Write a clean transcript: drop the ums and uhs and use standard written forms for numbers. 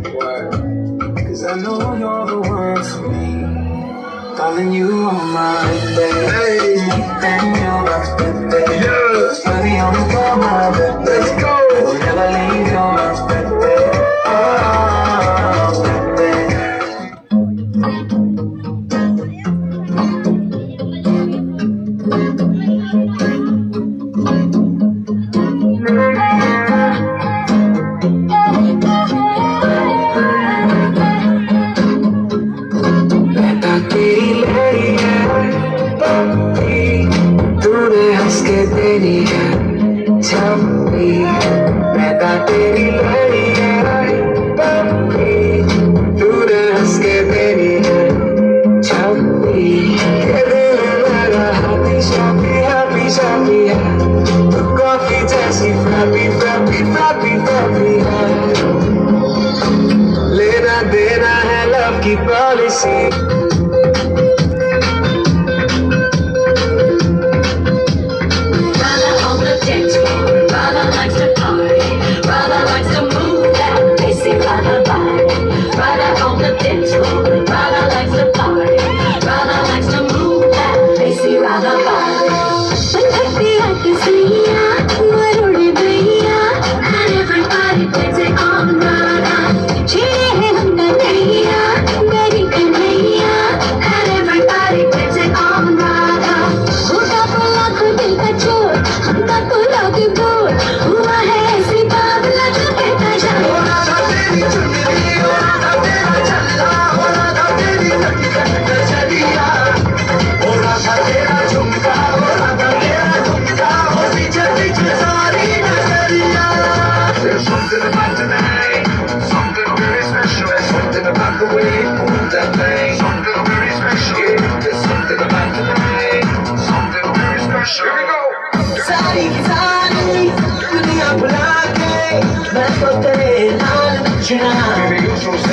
Cause I know you're the one for me. Darling, you are my baby. And you're my baby. You're the only girl, my baby. Let's go. I will never leave you, my baby. Oh, baby. तूने हंस के तेरी है छपी मैं तेरी लड़ी है पप्पी तूने हंस के तेरी है छपी ये दिल मेरा happy shappy happy shappy है तू कॉफी जैसी frappy frappy frappy frappy है लेना देना है love की पॉलिसी सारी सारी दुनिया भुला के मैं तो तेरे नाल नचना